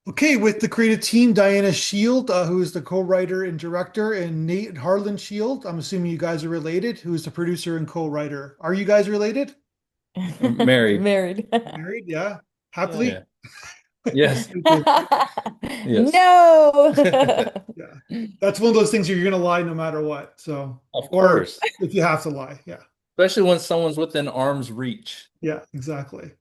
Okay, with the creative team, Diana Shield, who is the co-writer and director, and Nate Harlan Shield. I'm assuming you guys are related, who is the producer and co-writer. Are you guys related? Married. Married. Married? Yeah. Yeah. Happily? Yeah. Yes. Yes. No. Yeah. That's one of those things where you're gonna lie no matter what. So, Of or course. if you have to lie. Yeah. Especially when someone's within arm's reach. Yeah, exactly.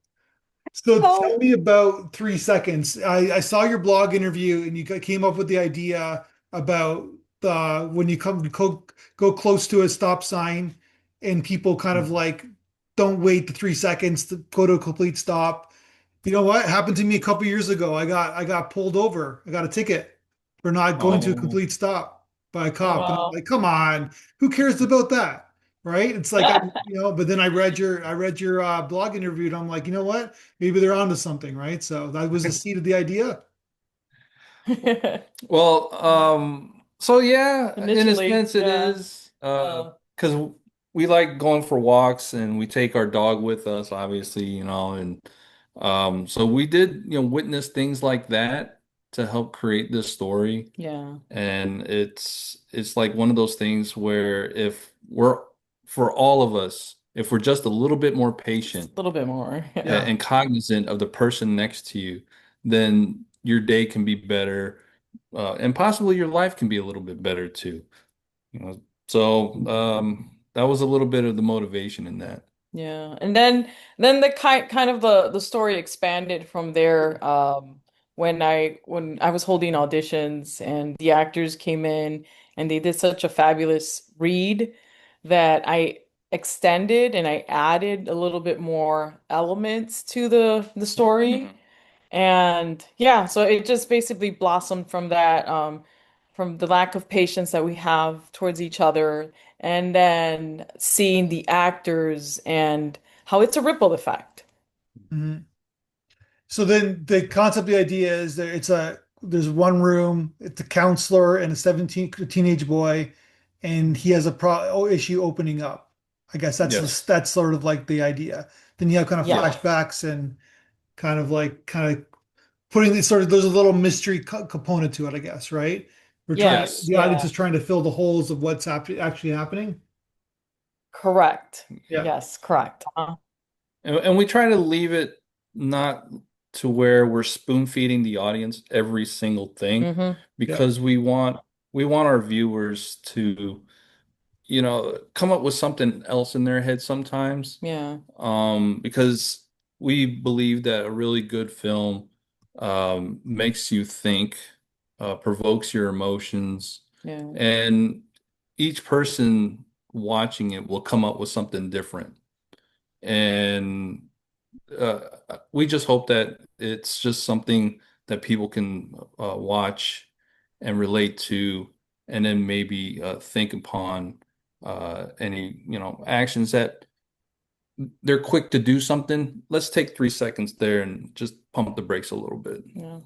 So tell Oh, me about 3 seconds. I saw your blog interview and you came up with the idea about when you go close to a stop sign and people kind of like don't wait the 3 seconds to go to a complete stop. You know what happened to me a couple years ago? I got pulled over. I got a ticket for not going to a Oh, complete stop by a cop. And I'm wow. like, come on, who cares about that? Right? It's like but then I read your blog interview and I'm like, you know what? Maybe they're onto something, right? So that was the seed of the idea. well, so yeah, in a Initially, sense it yeah. is, Uh, because we like going for walks and we take our dog with us, obviously, and so we did, witness things like that to help create this story. yeah. And it's like one of those things where if we're for all of us, if we're just a little bit more Just a patient little bit more. Yeah. Yeah. and cognizant of the person next to you, then your day can be better, and possibly your life can be a little bit better too. So that was a little bit of the motivation in that. Yeah. And then the kind of the story expanded from there when I was holding auditions and the actors came in and they did such a fabulous read that I extended and I added a little bit more elements to the story. And yeah, so it just basically blossomed from that, from the lack of patience that we have towards each other, and then seeing the actors and how it's a ripple effect. Mhm. So then the concept, the idea is that there's one room, it's a counselor and a 17 teenage boy, and he has a issue opening up. I guess Yes. that's sort of like the idea. Then you have kind of Yeah. Yes. flashbacks and kind of putting these sort of there's a little mystery component to it, I guess, right? Yes. The Yes. audience Yeah. is trying to fill the holes of what's actually happening. Correct. Yeah. Yes, correct. And we try to leave it not to where we're spoon feeding the audience every single thing, Mm-hmm. Yeah. because we want our viewers to, come up with something else in their head sometimes. Yeah. Because we believe that a really good film makes you think, provokes your emotions, Yeah. and each person watching it will come up with something different. And uh, we just hope that it's just something that people can watch and relate to, and then maybe think upon any, actions that they're quick to do something. Let's take 3 seconds there and just pump the brakes a little bit. Yeah.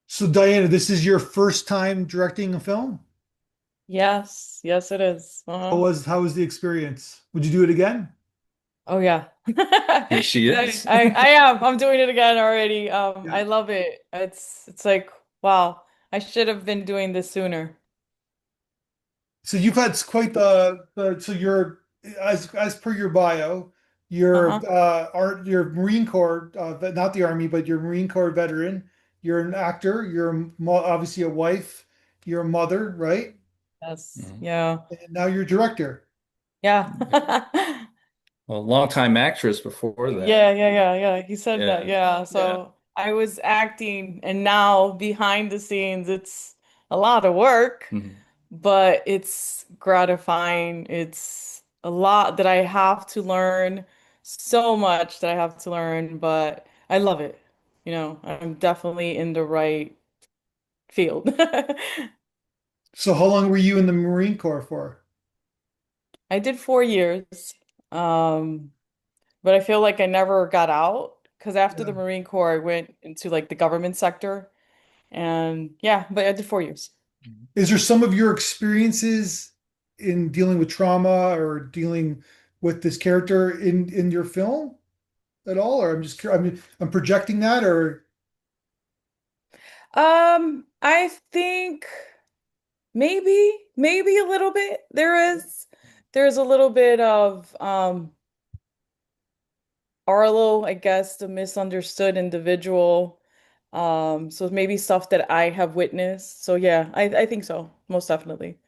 So Diana, this is your first time directing a film? Yes. Yes, it is. How was the experience? Would you do it again? Oh yeah. She is. I am. I'm doing it again already. Yeah. I love it. It's like, wow, I should have been doing this sooner. So you've had quite the so you're as per your bio, Uh-huh. you're Marine Corps, but not the Army, but you're Marine Corps veteran. You're an actor. Obviously a wife. You're a mother, right? Yes. Mhm. Yeah. And now you're a director. Yeah. A longtime actress before that. Yeah. He said that. Yeah. Yeah. Yeah. So I was acting and now behind the scenes, it's a lot of work, Mhm. but it's gratifying. It's a lot that I have to learn, so much that I have to learn, but I love it. I'm definitely in the right field. So how long were you in the Marine Corps for? I did 4 years, um, but I feel like I never got out because after the Yeah. Marine Corps, I went into like the government sector, and yeah, but I did 4 years. Is there some of your experiences in dealing with trauma or dealing with this character in your film at all? Or I'm just curious, I'm projecting that or I think maybe a little bit. There's a little bit of Arlo, I guess, the misunderstood individual. So maybe stuff that I have witnessed. So yeah, I think so, most definitely.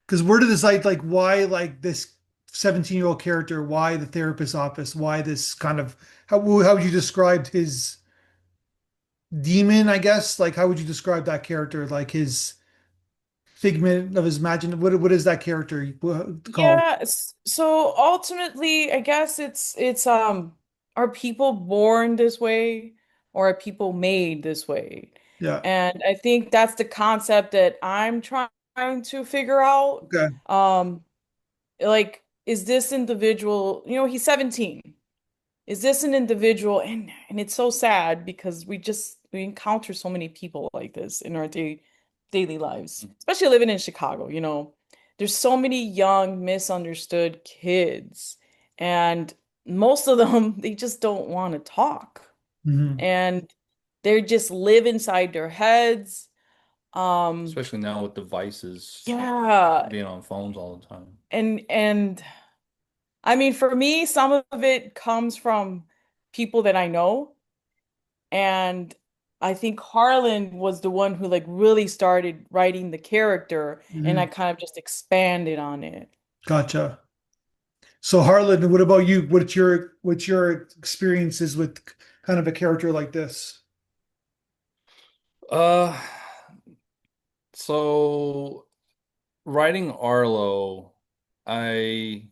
Because where did this like why like this 17-year-old character, why the therapist's office, why this kind of how would you describe his demon, I guess? Like how would you describe that character? Like his figment of his imagination. What is that character called? Yeah, so ultimately, I guess it's are people born this way or are people made this way? Yeah. And I think that's the concept that I'm trying to figure out. Okay. Um, like, is this individual, he's 17. Is this an individual? And it's so sad because we encounter so many people like this in our daily lives, especially living in Chicago, There's so many young, misunderstood kids, and most of them they just don't want to talk. Hmm. And they just live inside their heads. Um, Especially now with devices yeah. being on phones all the time. And I mean, for me, some of it comes from people that I know. And I think Harlan was the one who like really started writing the character, and I Hmm. kind of just expanded on it. Gotcha. So Harlan, what about you? What's your experiences with kind of a character like this? Uh, so writing Arlo, I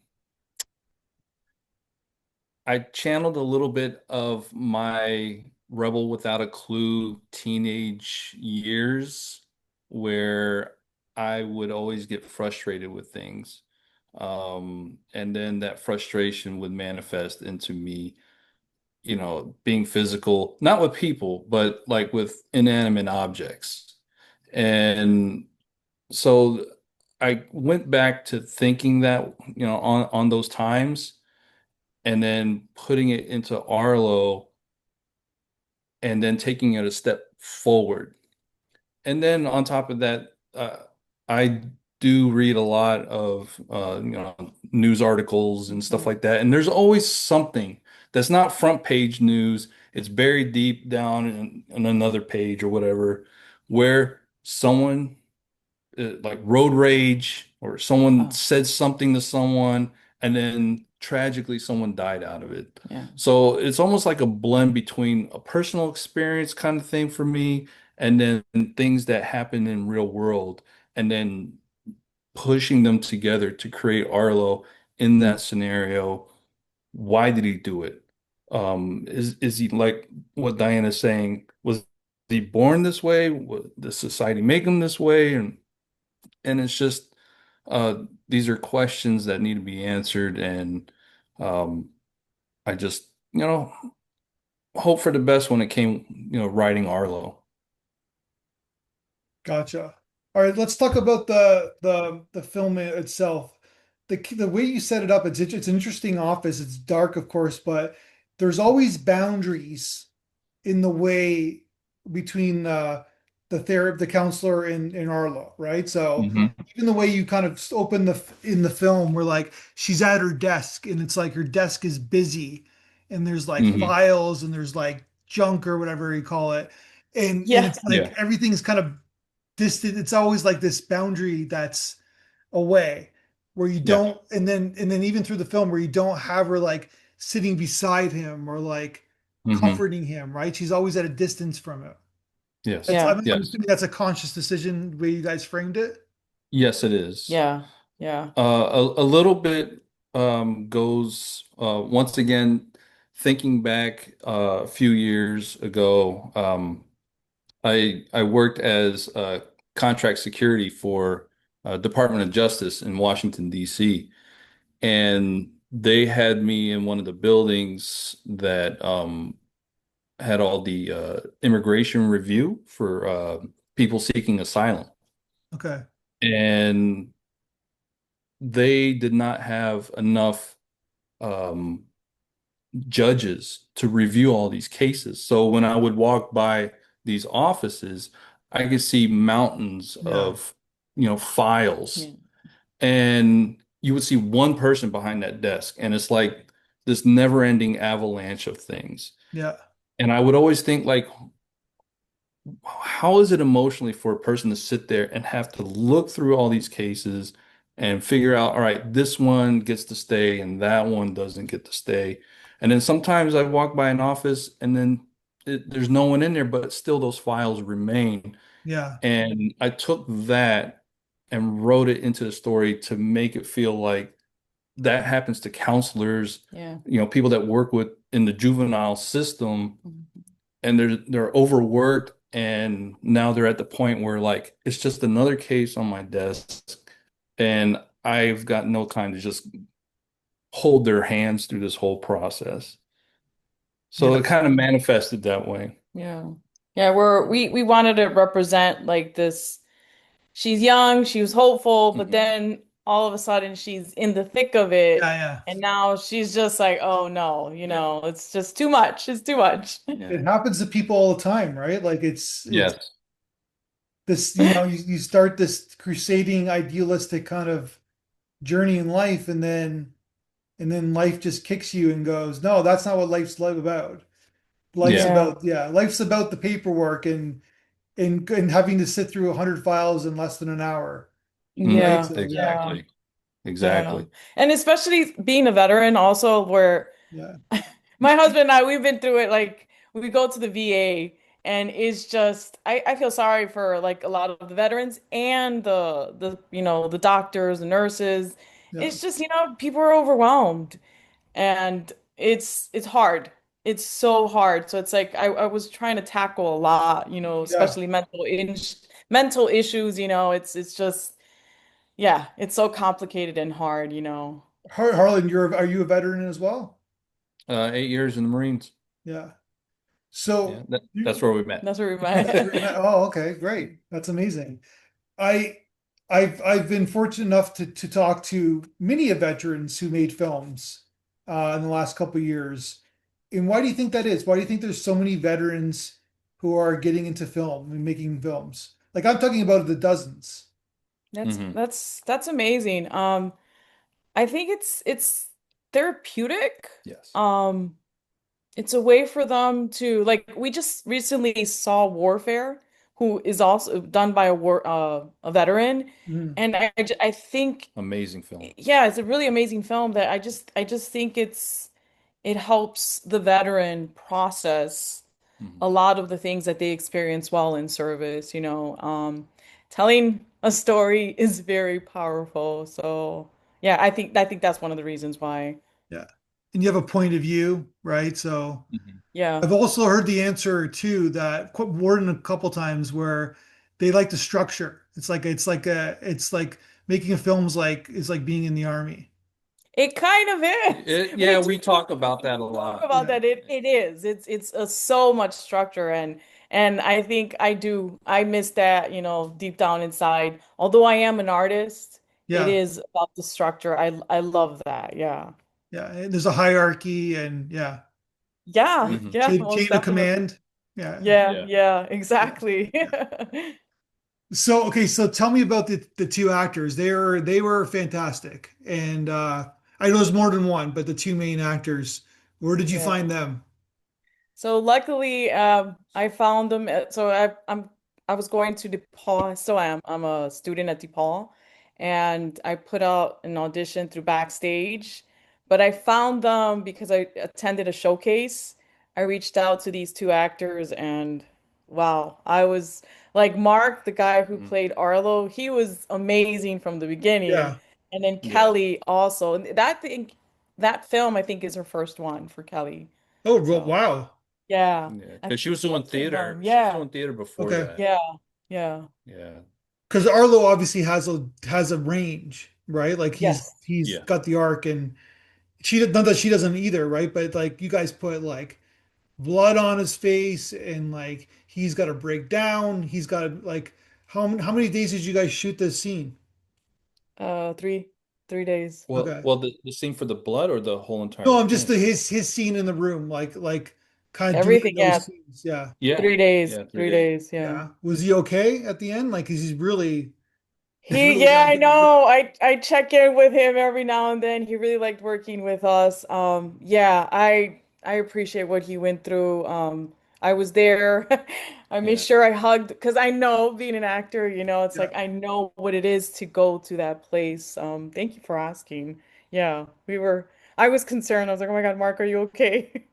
I channeled a little bit of my Rebel Without a Clue teenage years where I would always get frustrated with things. And then that frustration would manifest into me, being physical, not with people, but like with inanimate objects. And so I went back to thinking that, on those times and then putting it into Arlo and then taking it a step forward. And then on top of that, I do read a lot of news articles and stuff like that. And there's always something that's not front page news. It's buried deep down in another page or whatever, where someone like road rage or someone Oh, said something to someone and then tragically someone died out of it. yeah. So it's almost like a blend between a personal experience kind of thing for me and then things that happen in real world and then pushing them together to create Arlo in that scenario. Why did he do it? Is he like what Diana's saying? Was he born this way? Did society make him this way? And it's just these are questions that need to be answered, and um, I just hope for the best when it came writing Arlo. Gotcha. All right, let's talk about the film itself. The way you set it up, it's an interesting office. It's dark, of course, but there's always boundaries in the way between the counselor and Arlo, right? So Hmm. even the way you kind of open in the film, where like she's at her desk and it's like her desk is busy, and there's like Hmm. files and there's like junk or whatever you call it, and Yeah. it's like Yeah. everything's kind of distant. It's always like this boundary that's away where you Yeah. don't, and then even through the film where you don't have her like sitting beside him or like Hmm. comforting him, right? She's always at a distance from him. That's Yes. Yeah. I'm Yes. assuming that's a conscious decision the way you guys framed it. Yes, it is. Yeah. Yeah. A little bit goes once again thinking back a few years ago. I worked as contract security for Department of Justice in Washington, D.C. And they had me in one of the buildings that had all the immigration review for people seeking asylum. Okay. And they did not have enough judges to review all these cases. So when I would walk by these offices, I could see mountains Yeah. of, files, Yeah. and you would see one person behind that desk, and it's like this never-ending avalanche of things. Yeah. And I would always think like, how is it emotionally for a person to sit there and have to look through all these cases and figure out, all right, this one gets to stay and that one doesn't get to stay. And then sometimes I walk by an office and then there's no one in there, but still those files remain. Yeah. And I took that and wrote it into the story to make it feel like that happens to counselors, Yeah. people that work with in the juvenile system, Mhm. and they're overworked, and now they're at the point where like it's just another case on my desk and I've got no time to just hold their hands through this whole process. So it Yeah. kind of manifested that way. Yeah. Yeah, we wanted to represent like this. She's young, she was hopeful, but Mhm. then all of a sudden she's in the thick of it. Yeah. Yeah. And now she's just like, oh no, Yeah. it's just too much. It's too much. Yeah. It happens to people all the time, right? Like it's Yes. this, you start this crusading idealistic kind of journey in life, and then life just kicks you and goes, no, that's not what life's life about. Life's Yeah. Yeah. about, yeah, life's about the paperwork and having to sit through 100 files in less than an hour. Right. Yeah. So yeah, Yeah. Exactly. Yeah. Exactly. And especially being a veteran also where yeah, my husband and I, we've been through it. Like we go to the VA and it's just I feel sorry for like a lot of the veterans and the doctors, the nurses. yeah, It's just, people are overwhelmed and it's hard. It's so hard. So it's like I was trying to tackle a lot, yeah. especially mental issues, it's just yeah, it's so complicated and hard. Harlan, are you a veteran as well? 8 years in the Marines. Yeah. Yeah, So that's where we met. That's where we that's where you met. met. Oh, okay, great. That's amazing. I I've been fortunate enough to talk to many of veterans who made films in the last couple of years. And why do you think that is? Why do you think there's so many veterans who are getting into film and making films? Like I'm talking about the dozens. That's Hmm. that's that's amazing. I think it's therapeutic. Yes. Um, it's a way for them to like we just recently saw Warfare, who is also done by a veteran, Mm, and I think Amazing film. yeah, it's a really amazing film that I just think it helps the veteran process Mhm. a lot of the things that they experience while in service. Telling a story is very powerful. So yeah, I think that's one of the reasons why. yeah. And you have a point of view, right? So Mhm. Yeah. I've also heard the answer too that more than a couple times where they like the structure. It's like making a film's like is like being in the army. It kind of is. Yeah, we talk about that a Talk lot. about Yeah. that. It is. It's so much structure and I think I miss that, deep down inside. Although I am an artist, it Yeah. is about the structure. I love that. Yeah. Yeah. And there's a hierarchy and yeah. Yeah, Hmm. yeah, Chain most of definitely. command. Yeah. Yeah, Yeah. yeah, Yeah. exactly. Yeah. So okay, so tell me about the two actors. They were fantastic. And I know there's more than one, but the two main actors, where did you Yeah. find them? So luckily, I found them. So I was going to DePaul. I still am. I'm a student at DePaul, and I put out an audition through Backstage. But I found them because I attended a showcase. I reached out to these two actors, and wow, I was like Mark, the guy who Mhm. played Arlo. He was amazing from the beginning, Yeah. and then Yeah. Kelly also. And that film I think is her first one for Kelly. Oh, well, So. wow. Yeah. Yeah. I Because think she was doing both of theater. them. She was Yeah. doing theater before Okay. that. Yeah. Yeah. Yeah. Because Arlo obviously has a range, right? Like he's Yes. he's Yeah. got the arc, and not that she doesn't either, right? But like you guys put like blood on his face, and like he's got to break down. He's got to like how many days did you guys shoot this scene? 3 days. Well, Okay. well, the scene for the blood or the whole entire No, I'm just thing? his scene in the room, like kind of doing Everything, those yeah. scenes. Yeah. Yeah. 3 days, Yeah, three three days. days, yeah. Yeah. Was he okay at the end? Like, 'cause he's He, really yeah, got to I get his. know. I check in with him every now and then. He really liked working with us. Yeah, I appreciate what he went through. I was there. I made Yeah. sure I hugged because I know being an actor, it's Yeah. like I know what it is to go to that place. Thank you for asking. Yeah, I was concerned. I was like, oh my God, Mark, are you okay?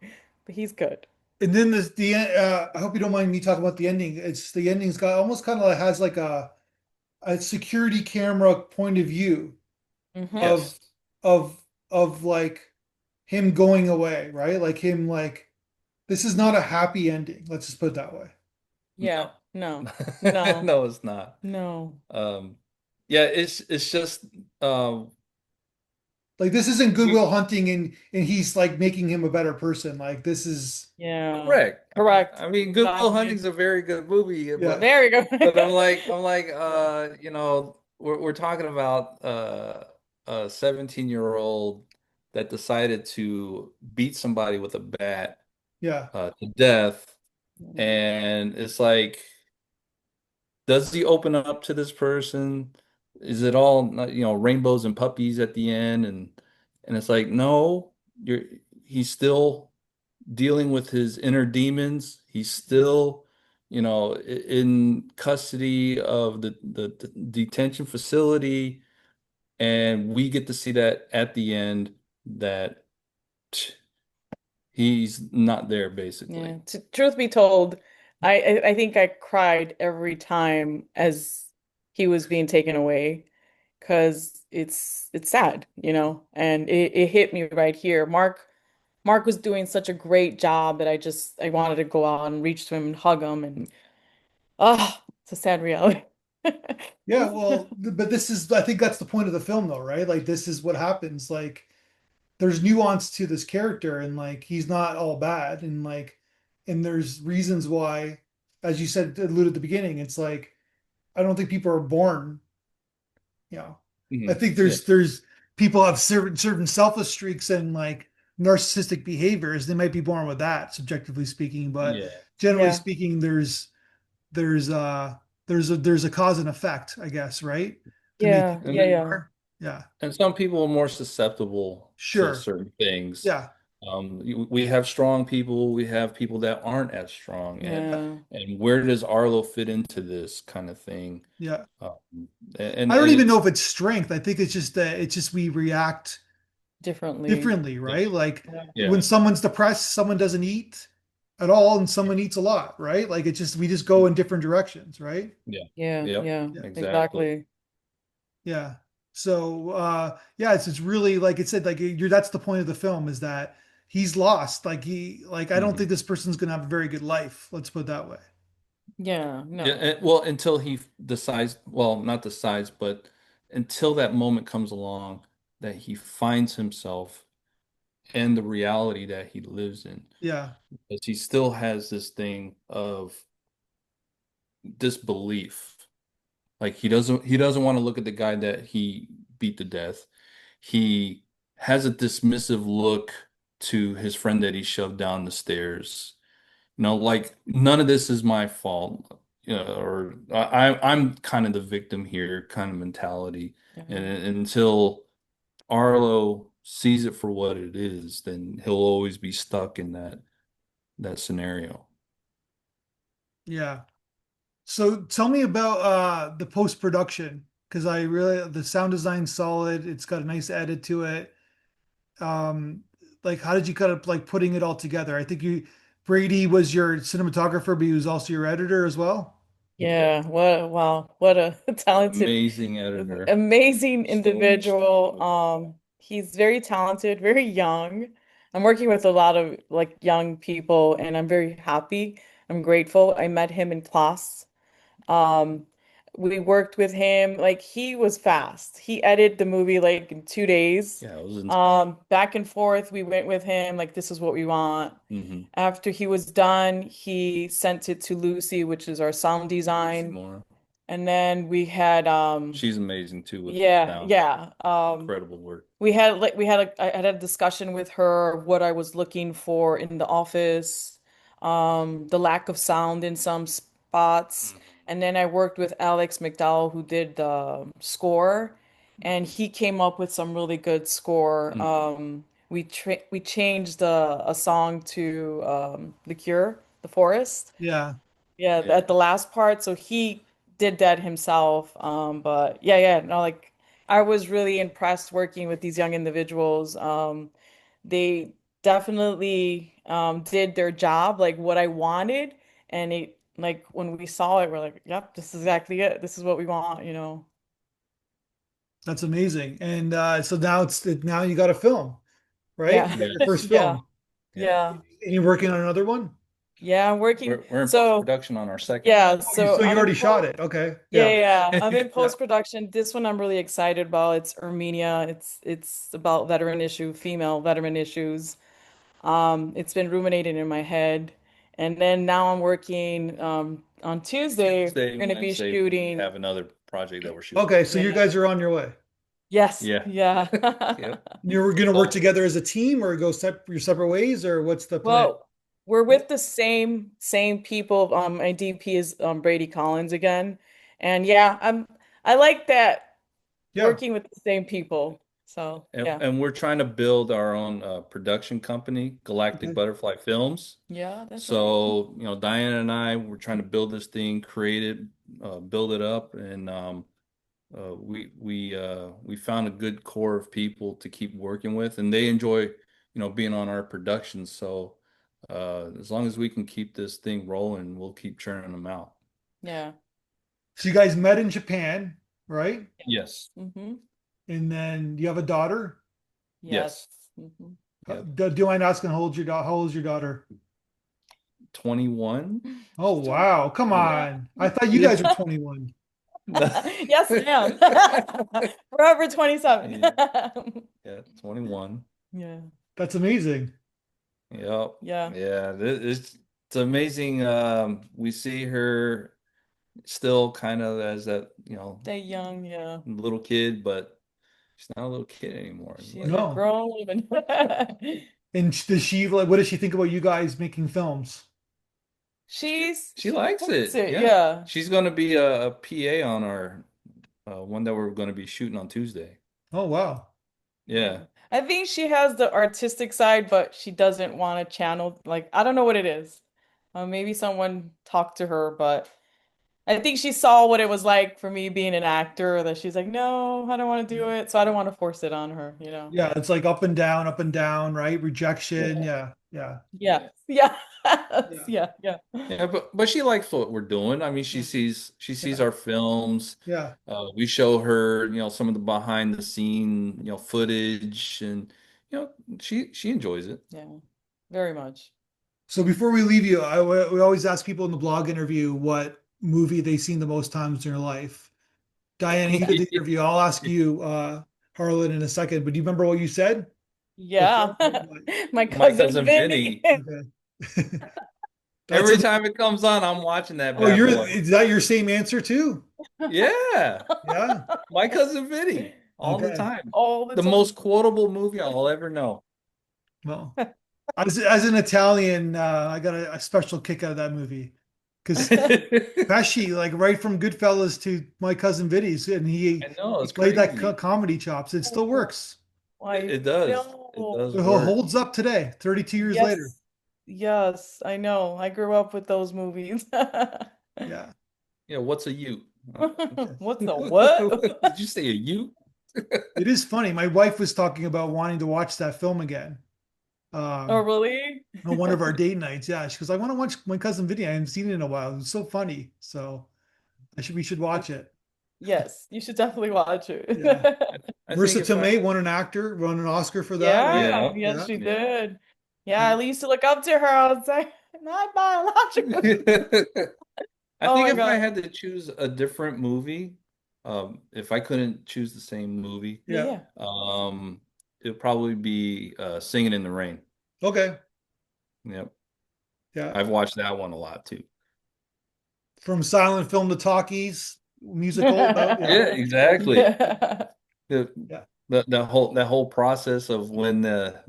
But he's good. And then I hope you don't mind me talking about the ending. It's the ending's got almost kind of like has like a security camera point of view Hmm. of Yes. of like him going away, right? Like him like this is not a happy ending. Let's just put it that way. Yeah, No. no, no, No, it's not. no. Um, yeah, it's just Like this isn't we Goodwill Hunting and he's like making him a better person. Like this is Yeah, correct. correct. I mean, Good Will Exactly. Hunting's a very good movie, yeah, There we go. but I'm like, we're talking about a 17-year-old that decided to beat somebody with a bat yeah. to death, and it's like, does he open up to this person? Is it all rainbows and puppies at the end? And it's like, no, he's still dealing with his inner demons. He's still, in custody of the detention facility. And we get to see that at the end that he's not there, basically. Yeah. Truth be told, I think I cried every time as he was being taken away because it's sad, and it hit me right here. Mark was doing such a great job that I wanted to go out and reach to him and hug him, and it's a sad reality. Yeah, well, but this is I think that's the point of the film though, right? Like this is what happens. Like there's nuance to this character and like he's not all bad and like and there's reasons why, as you said, alluded at the beginning, it's like I don't think people are born, you know. I think Yeah. there's people have certain selfish streaks and like narcissistic behaviors. They might be born with that, subjectively speaking, but Yeah. generally Yeah. speaking, there's there's a cause and effect, I guess, right? To make Yeah. people Yeah. who And they Yeah. are. Yeah. and some people are more susceptible to Sure. certain things. Yeah. We have strong people, we have people that aren't as strong, Yeah. and where does Arlo fit into this kind of thing? Yeah. Um, and I don't even know it's if it's strength. I think it's just that it's just we react Differently. differently, right? Like Yeah. when yeah, someone's depressed, someone doesn't eat at all and someone eats a lot, right? Like it's just we just go in different directions, right? yeah, Yeah. yep, Yeah. Yeah. exactly. Exactly. Yeah. So yeah, it's really like it said, like you're that's the point of the film is that he's lost. Like he like I don't Mhm. think this person's gonna have a very good life. Let's put it that way. Yeah. Yeah, No. well, until he decides, well, not decides, but until that moment comes along that he finds himself and the reality that he lives in, Yeah. because he still has this thing of disbelief. Like he doesn't want to look at the guy that he beat to death. He has a dismissive look to his friend that he shoved down the stairs. Like none of this is my fault. Or I'm kind of the victim here, kind of mentality. And Yeah. until Arlo sees it for what it is, then he'll always be stuck in that scenario. Yeah. So tell me about the post-production because I really the sound design's solid. It's got a nice edit to it. Um, like how did you kind of like putting it all together? I think you Brady was your cinematographer, but he was also your editor as well. Yeah, wow, what a talented, Amazing editor. amazing individual. He's very talented, very young. I'm working with a lot of like young people and I'm very happy. I'm grateful. I met him in class. Um, we worked with him, like he was fast. He edited the movie like in 2 days. Yeah, it was Back and forth, we went with him, like this is what we want. hmm After he was done, he sent it to Lucy, which is our sound Lucy design. Moore. And then we had She's amazing too with yeah, sound. yeah. Incredible work. I had a discussion with her of what I was looking for in the office. the lack of sound in some spots. Mhm. And then I worked with Alex McDowell, who did the score, and he came up with some really good score. Mhm. We changed a song to The Cure, The Forest. Yeah. Yeah, Yeah. at the last part, so he did that himself. But yeah, yeah, no, like I was really impressed working with these young individuals. They definitely did their job, like what I wanted, and it like when we saw it, we're like, yep, this is exactly it. This is what we want, you know. That's amazing. And so now you got a film, right? Yeah. You got your first Yes. Yeah. film. Yeah. Yeah. And you're working on another one? Yeah, I'm working. We're in So post-production on our second. yeah, Oh, so so you I'm in already shot post. it. Okay. Yeah, Yeah. yeah, yeah. I'm in Yeah. post-production. This one I'm really excited about. It's Armenia. It's about female veteran issues. It's been ruminating in my head. And then now I'm working on Tuesday, Tuesday we're and gonna be Wednesday, we shooting. have another project that we're shooting. Okay, so you Yeah. guys are on your way. Yes, Yeah. yeah. Yep. You're going to work Well, together as a team or go your separate ways or what's the plan? Well, we're with the same people. My DP is Brady Collins again. And yeah, I like that Yeah. working with the same people. So yeah. and we're trying to build our own production company, Galactic Okay. Butterfly Films. Yeah, that's right. So, Diana and I, we're trying to build this thing, create it, build it up, and we found a good core of people to keep working with, and they enjoy, being on our productions. So, as long as we can keep this thing rolling, we'll keep churning them out. Yeah. So you guys met in Japan, right? Yes. Mm-hmm. And then you have a daughter. Yes. Yes. Mm-hmm. Yep. Do I ask how how old is your daughter? 21. Oh, She's wow. Come 21. Yeah. on. I thought you guys were 21. Yes, ma'am. Forever 27. Yeah. Yeah, 21. Yeah. That's amazing. Yep. Yeah. Yeah, it's amazing. We see her still kind of as that, Stay young, yeah. little kid, but she's not a little kid anymore. It's She's like a No. grown woman. And does she like, what does she think about you guys making films? she She likes likes it. it, Yeah. yeah. She's going to be a PA on our one that we're going to be shooting on Tuesday. Oh, wow. Yeah. I think she has the artistic side, but she doesn't want to channel, like, I don't know what it is. Maybe someone talked to her, but I think she saw what it was like for me being an actor, that she's like, no, I don't want to do it. So I don't want to force it on her, you know? Yeah, it's like up and down, right? Rejection. Yeah. Yeah. Yeah. Yeah. Yeah. Yeah. Yeah. Yeah. Yeah, but she likes what we're doing. I mean, she sees Yeah. our films. Yeah. We show her, some of the behind the scene, footage, and you know, she enjoys it. Yeah. Very much. So before we leave you, we always ask people in the blog interview what movie they've seen the most times in their life. Diana, you did the interview. I'll ask you, Harlan, in a second, but do you remember what you said? What Yeah. film? What? My My cousin cousin Vinny. Vinny. Okay. That's Every a, time it comes on, I'm watching that oh, bad boy. is that your same answer too? Yeah, Yeah. my cousin Vinny, all the Okay. time. All the The time. most quotable movie I'll ever know. Well, as an Italian, I got a special kick out of that movie because I Pesci, like right from Goodfellas to My Cousin Vinny's, and know, he it's played that crazy. comedy chops. It still works. I It does. It know. does It work. holds up today, 32 years later. Yes. Yes, I know. I grew up with those movies. Yeah. Yeah, what's a you? What's the what? Did you say a you? It is funny. My wife was talking about wanting to watch that film again. Oh, Um, really? on one of our date nights. Yeah. She goes, I want to watch My Cousin Vinny. I haven't seen it in a while. It was so funny. So we should watch it. Yes, you should definitely watch it. Yeah. I think Marissa if I Tomei won an Oscar for that, right? Yeah, yeah, yes, Yeah. she yeah. did. Yeah, Yeah. I used to look up to her. I was like, not biological. I Oh think my if I God. had to choose a different movie, if I couldn't choose the same movie, Yeah, Yeah. yeah. it'd probably be Singing in the Rain. Okay. Yep. Yeah. I've watched that one a lot too. From silent film to talkies, musical about, yeah. Yeah, exactly. Yeah. The Yeah. that whole process of when that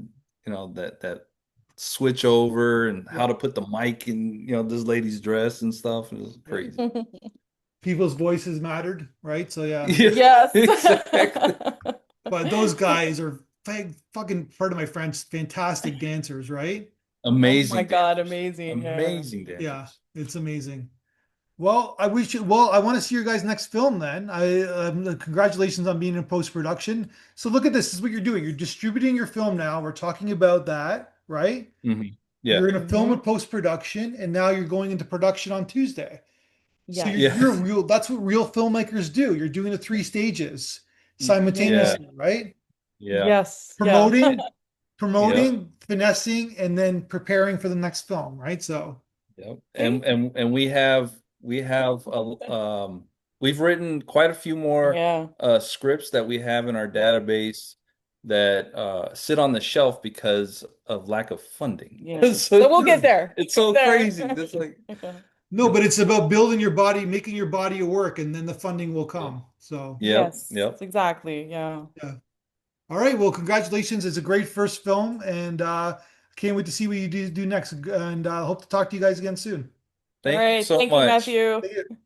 switch over and how to put the mic in, this lady's dress and stuff. It was crazy. People's voices mattered, right? So yeah. Yeah, Yes. exactly. But those guys are fucking, pardon my French, fantastic dancers, right? Oh my Amazing God, dancers. amazing. Yeah. Amazing Yeah, dancers. it's amazing. Well, I want to see your guys' next film then. Congratulations on being in post-production. So look at this. This is what you're doing. You're distributing your film now. We're talking about that, right? Hmm. Yeah. You're going to film in Hmm. post-production, and now you're going into production on Tuesday. So Yes. you're Yes. real. That's what real filmmakers do. You're doing the three stages Yeah. Yeah. simultaneously, right? Yeah. Yes. Yeah. Promoting, Yep. finessing, and then preparing for the next film, right? So Yep. Okay. And we have we've written quite a few more Yeah. scripts that we have in our database that sit on the shelf because of lack of funding. Yeah. So So we'll get there. it's Get so there. crazy. It's like, no, yep, but it's about building your body, making your body work, and then the funding will yep, come. So yep, Yes, yep. exactly. Yeah. yeah. All right. Well, congratulations. It's a great first film, and can't wait to see what you do next. And hope to talk to you guys again soon. All Thank you right. so Thank you, much. Matthew.